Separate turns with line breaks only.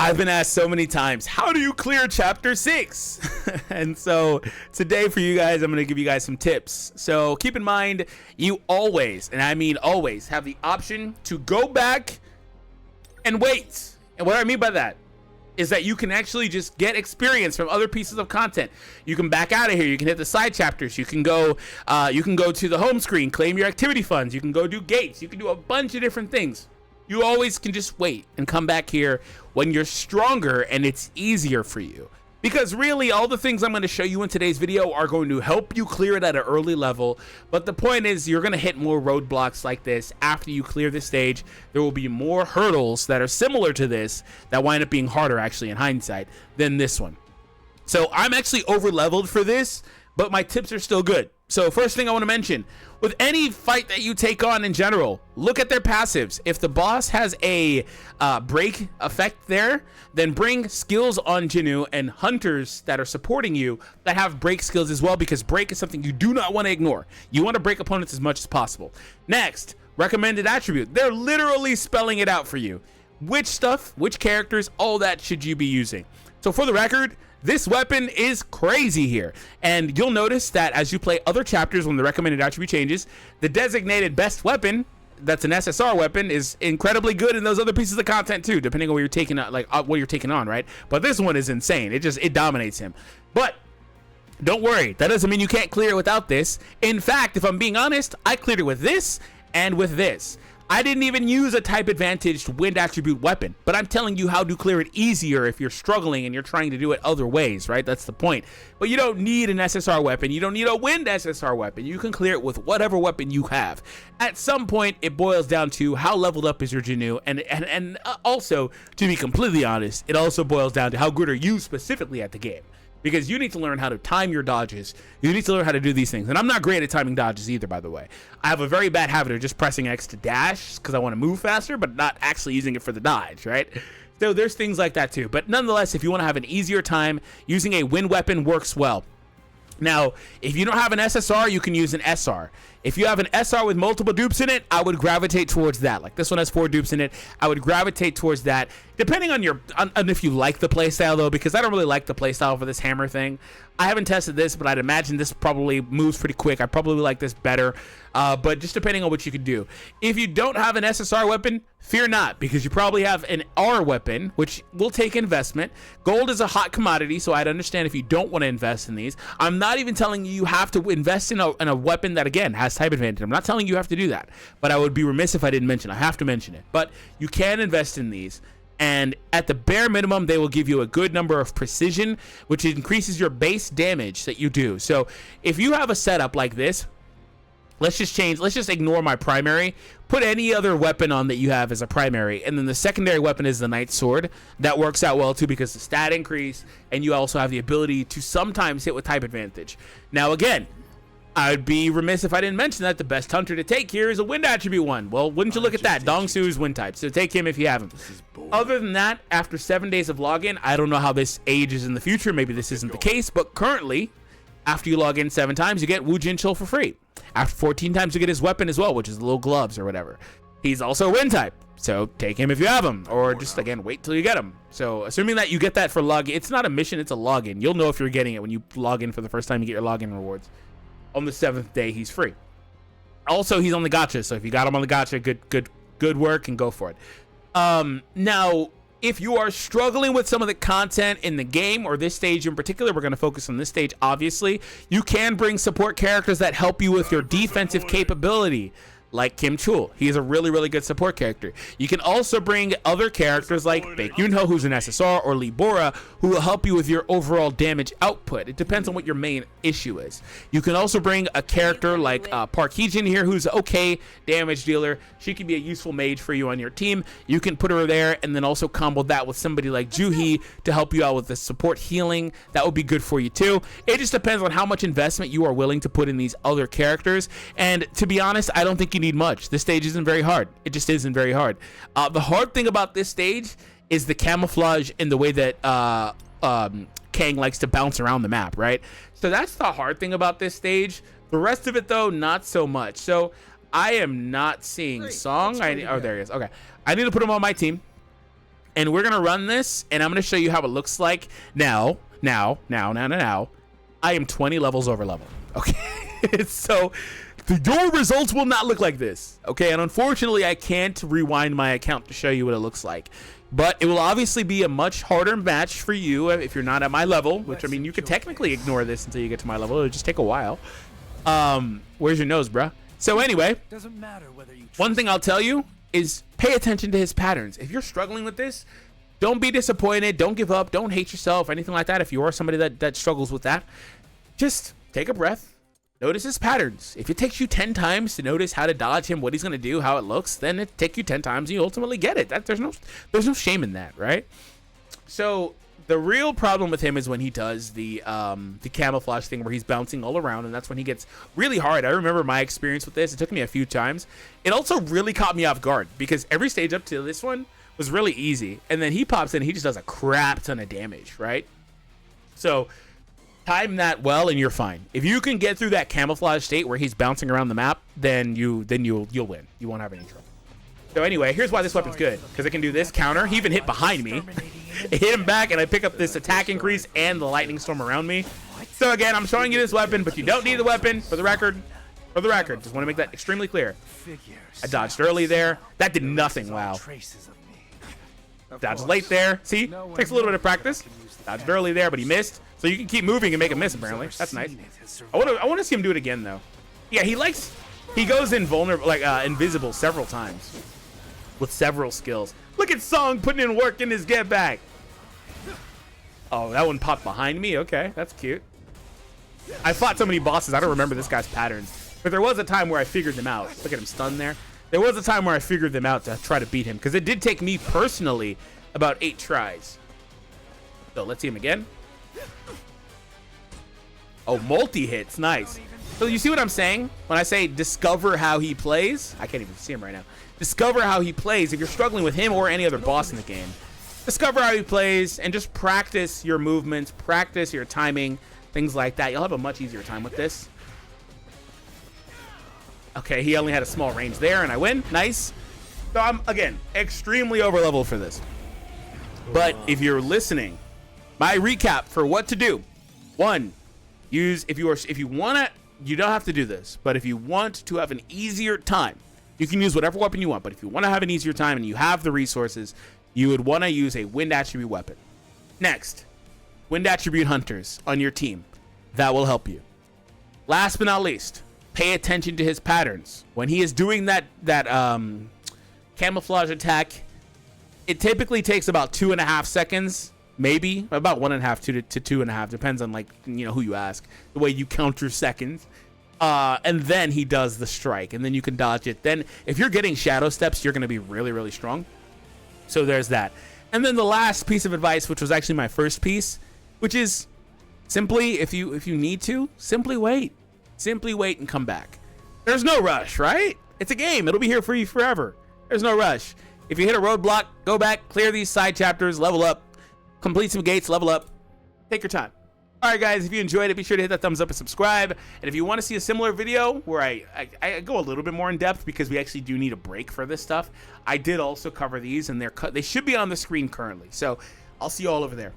I've been asked so many times, how do you clear chapter 6? And so today for you guys, I'm going to give you guys some tips. So keep in mind, you always, and I mean always, have the option to go back and wait. And what I mean by that is that you can actually just get experience from other pieces of content. You can back out of here. You can hit the side chapters. You can go to the home screen, claim your activity funds. You can go do gates. You can do a bunch of different things. You always can just wait and come back here when you're stronger and it's easier for you. Because really, all the things I'm going to show you in today's video are going to help you clear it at an early level. But the point is, you're going to hit more roadblocks like this after you clear the stage. There will be more hurdles that are similar to this that wind up being harder, actually, in hindsight, than this one. So I'm actually over-leveled for this, but my tips are still good. So first thing I want to mention, with any fight that you take on in general, look at their passives. If the boss has a break effect there, then bring skills on Jinu and hunters that are supporting you that have break skills as well, because break is something you do not want to ignore. You want to break opponents as much as possible. Next, recommended attribute. They're literally spelling it out for you. Which stuff, which characters, all that should you be using. So for the record, this weapon is crazy here, and you'll notice that as you play other chapters when the recommended attribute changes, the designated best weapon, that's an SSR weapon, is incredibly good in those other pieces of content too, depending on what you're taking, what you're taking on, right? But this one is insane. It dominates him. But don't worry, that doesn't mean you can't clear it without this. In fact, if I'm being honest, I cleared it with this and with this. I didn't even use a type advantaged wind attribute weapon, but I'm telling you how to clear it easier if you're struggling and you're trying to do it other ways, right? That's the point. But you don't need an SSR weapon. You don't need a wind SSR weapon. You can clear it with whatever weapon you have. At some point, it boils down to how leveled up is your Jinu, and also, to be completely honest, it also boils down to how good are you specifically at the game. Because you need to learn how to time your dodges. You need to learn how to do these things. And I'm not great at timing dodges either, by the way. I have a very bad habit of just pressing X to dash because I want to move faster, but not actually using it for the dodge, right? So there's things like that too. But nonetheless, if you want to have an easier time, using a wind weapon works well. Now, if you don't have an SSR, you can use an SR. If you have an SR with multiple dupes in it, I would gravitate towards that. Like this one has 4 dupes in it. I would gravitate towards that, depending on if you like the playstyle though, because I don't really like the playstyle for this hammer thing. I haven't tested this, but I'd imagine this probably moves pretty quick. I probably like this better, but just depending on what you can do. If you don't have an SSR weapon, fear not, because you probably have an R weapon, which will take investment. Gold is a hot commodity, so I'd understand if you don't want to invest in these. I'm not even telling you have to invest in a weapon that, again, has type advantage. I'm not telling you have to do that, but I would be remiss if I didn't mention. I have to mention it, but you can invest in these. And at the bare minimum, they will give you a good number of precision, which increases your base damage that you do. So if you have a setup like this, let's just ignore my primary, put any other weapon on that you have as a primary, and then the secondary weapon is the Knight Sword. That works out well too, because the stat increase, and you also have the ability to sometimes hit with type advantage. Now again, I'd be remiss if I didn't mention that the best hunter to take here is a wind attribute one. Well, wouldn't you look at that? Dongsu's wind type, so take him if you have him. Other than that, after 7 days of login, I don't know how this ages in the future. Maybe this isn't the case, but currently, after you log in 7 times, you get Wu Jinchul for free. After 14 times, you get his weapon as well, which is the little gloves or whatever. He's also a wind type, so take him if you have him, or just, again, wait till you get him. So, assuming that you get that for login, it's not a mission, it's a login. You'll know if you're getting it when you log in for the first time. You get your login rewards. On the 7th day, he's free. Also, he's on the gacha, so if you got him on the gacha, good work, and go for it. Now, if you are struggling with some of the content in the game, or this stage in particular, we're going to focus on this stage, obviously, you can bring support characters that help you with your defensive capability, like Kim Chul. He is a really, really good support character. You can also bring other characters like Baek Yunho, who's an SSR, or Lee Bora, who will help you with your overall damage output. It depends on what your main issue is. You can also bring a character like Park Heejin here, who's okay damage dealer. She can be a useful mage for you on your team. You can put her there and then also combo that with somebody like Juhi to help you out with the support healing. That would be good for you too. It just depends on how much investment you are willing to put in these other characters. And to be honest, I don't think you need much. This stage isn't very hard. It just isn't very hard. The hard thing about this stage is the camouflage and the way that Kang likes to bounce around the map, right? So that's the hard thing about this stage. The rest of it, though, not so much. So I am not seeing Song. Oh, there he is. Okay. I need to put him on my team. and we're gonna run this, and I'm gonna show you how it looks like now. I am 20 levels over level. Okay, so your results will not look like this. Okay, and unfortunately, I can't rewind my account to show you what it looks like. But it will obviously be a much harder match for you if you're not at my level, which, I mean, you could technically ignore this until you get to my level. It'll just take a while. Where's your nose, bruh? So anyway, one thing I'll tell you is pay attention to his patterns. If you're struggling with this, don't be disappointed. Don't give up. Don't hate yourself, anything like that. If you are somebody that struggles with that, just take a breath. Notice his patterns. If it takes you 10 times to notice how to dodge him, what he's going to do, how it looks, then it take you 10 times and you ultimately get it. There's no shame in that, right? So the real problem with him is when he does the camouflage thing where he's bouncing all around, and that's when he gets really hard. I remember my experience with this. It took me a few times. It also really caught me off guard because every stage up to this one was really easy, and then he pops in and he just does a crap ton of damage, right? So time that well and you're fine. If you can get through that camouflage state where he's bouncing around the map, then you'll win. You won't have any trouble. So anyway, here's why this weapon's good, because it can do this counter. He even hit behind me. It hit him back, and I pick up this attack increase and the lightning storm around me. So again, I'm showing you this weapon, but you don't need the weapon for the record. For the record, just want to make that extremely clear. I dodged early there. That did nothing. Wow. Dodged late there. See, takes a little bit of practice. Dodged early there, but he missed. So you can keep moving and make him miss, apparently. That's nice. I want to see him do it again, though. Yeah, he goes invulnerable, like invisible several times with several skills. Look at Song putting in work in his get back. Oh, that one popped behind me. Okay, that's cute. I fought so many bosses, I don't remember this guy's patterns. But there was a time where I figured them out. Look at him stunned there. There was a time where I figured them out to try to beat him, because it did take me personally about 8 tries. So let's see him again. Oh, multi-hits. Nice. So you see what I'm saying? When I say discover how he plays, I can't even see him right now. Discover how he plays. If you're struggling with him or any other boss in the game, discover how he plays and just practice your movements, practice your timing, things like that. You'll have a much easier time with this. Okay, he only had a small range there, and I win. Nice. So I'm, again, extremely over level for this. But if you're listening, my recap for what to do: 1, if you want to, you don't have to do this, but if you want to have an easier time, you can use whatever weapon you want. But if you want to have an easier time and you have the resources, you would want to use a wind attribute weapon. Next, wind attribute hunters on your team. That will help you. Last but not least, pay attention to his patterns. When he is doing that camouflage attack, it typically takes about 2.5 seconds. Maybe about 1.5 to 2.5, depends on, like, you know, who you ask, the way you count your seconds. And then he does the strike, and then you can dodge it. Then if you're getting shadow steps, you're going to be really, really strong. So there's that. And then the last piece of advice, which was actually my first piece, which is simply, if you need to, simply wait and come back. There's no rush, right? It's a game. It'll be here for you forever. There's no rush. If you hit a roadblock, go back, clear these side chapters, level up, complete some gates, level up, take your time. All right, guys, if you enjoyed it, be sure to hit that thumbs up and subscribe. And if you want to see a similar video where I go a little bit more in depth, because we actually do need a break for this stuff, I did also cover these, and they should be on the screen currently. So I'll see you all over there.